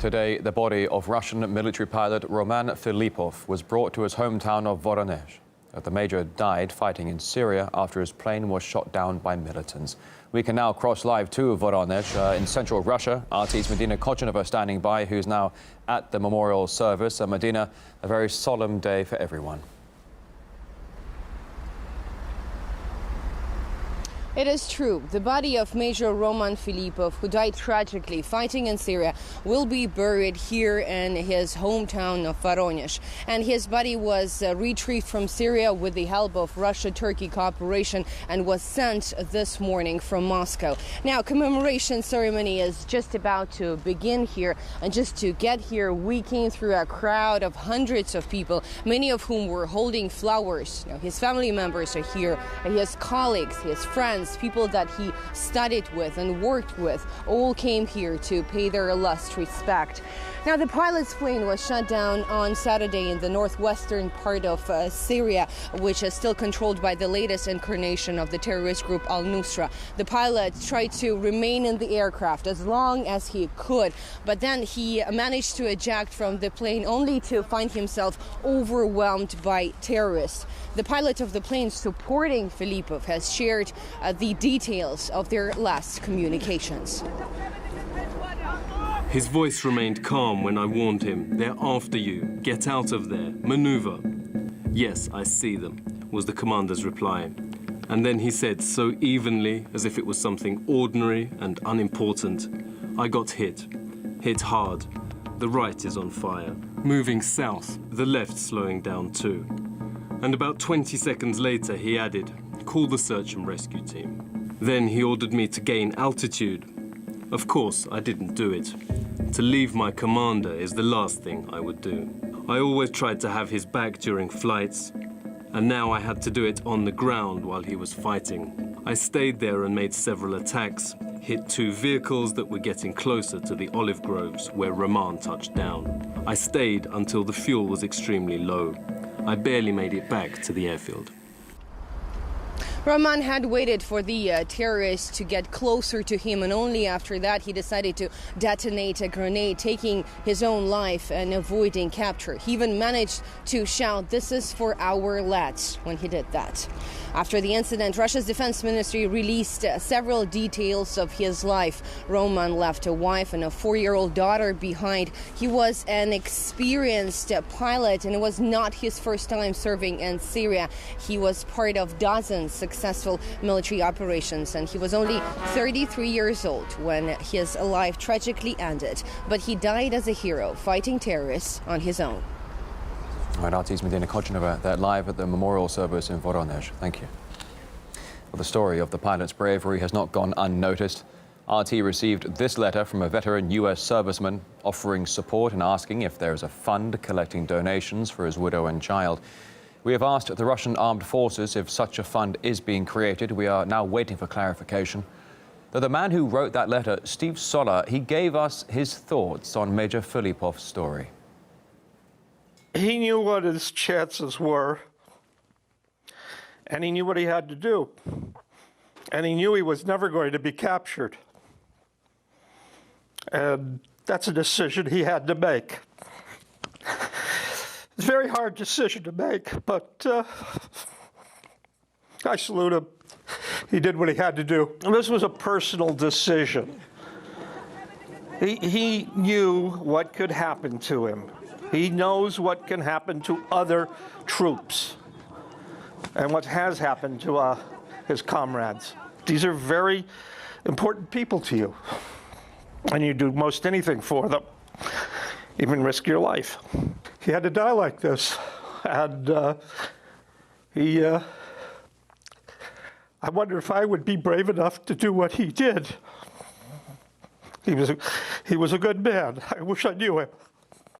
Today, the body of Russian military pilot Roman Filipov was brought to his hometown of Voronezh. The major died fighting in Syria after his plane was shot down by militants. We can now cross live to Voronezh in central Russia. RT's Medina Kochanova standing by, who's now at the memorial service. Medina, a very solemn day for everyone. It is true. The body of Major Roman Filipov, who died tragically fighting in Syria, will be buried here in his hometown of Voronezh. And his body was retrieved from Syria with the help of Russia-Turkey cooperation and was sent this morning from Moscow. Now, commemoration ceremony is just about to begin here. And just to get here, we came through a crowd of hundreds of people, many of whom were holding flowers. Now, his family members are here, and his colleagues, his friends, people that he studied with and worked with, all came here to pay their last respect. Now, the pilot's plane was shot down on Saturday in the northwestern part of Syria, which is still controlled by the latest incarnation of the terrorist group Al-Nusra. The pilot tried to remain in the aircraft as long as he could, but then he managed to eject from the plane only to find himself overwhelmed by terrorists. The pilot of the plane supporting Filipov has shared the details of their last communications. His voice remained calm when I warned him, "They're after you. Get out of there. Maneuver." "Yes, I see them," was the commander's reply. And then he said so evenly, as if it was something ordinary and unimportant, "I got hit. Hit hard. The right is on fire. Moving south, the left slowing down too." And about 20 seconds later, he added, "Call the search and rescue team." Then he ordered me to gain altitude. Of course, I didn't do it. To leave my commander is the last thing I would do. I always tried to have his back during flights, and now I had to do it on the ground while he was fighting. I stayed there and made several attacks, hit 2 vehicles that were getting closer to the olive groves where Roman touched down. I stayed until the fuel was extremely low. I barely made it back to the airfield. Roman had waited for the terrorists to get closer to him, and only after that he decided to detonate a grenade, taking his own life and avoiding capture. He even managed to shout, "This is for our lads," when he did that. After the incident, Russia's defense ministry released several details of his life. Roman left a wife and a 4-year-old daughter behind. He was an experienced pilot, and it was not his first time serving in Syria. He was part of dozens successful military operations, and he was only 33 years old when his life tragically ended. But he died as a hero, fighting terrorists on his own. All right, RT's Medina Kochanova, there live at the memorial service in Voronezh. Thank you. Well, the story of the pilot's bravery has not gone unnoticed. RT received this letter from a veteran U.S. serviceman offering support and asking if there is a fund collecting donations for his widow and child. We have asked the Russian armed forces if such a fund is being created. We are now waiting for clarification. Though the man who wrote that letter, Steve Soller, he gave us his thoughts on Major Filipov's story. He knew what his chances were, and he knew what he had to do, and he knew he was never going to be captured. And that's a decision he had to make. It's a very hard decision to make, but I salute him. He did what he had to do. And this was a personal decision. He knew what could happen to him. He knows what can happen to other troops and what has happened to his comrades. These are very important people to you, and you do most anything for them, even risk your life. He had to die like this, and I wonder if I would be brave enough to do what he did. He was a good man. I wish I knew him.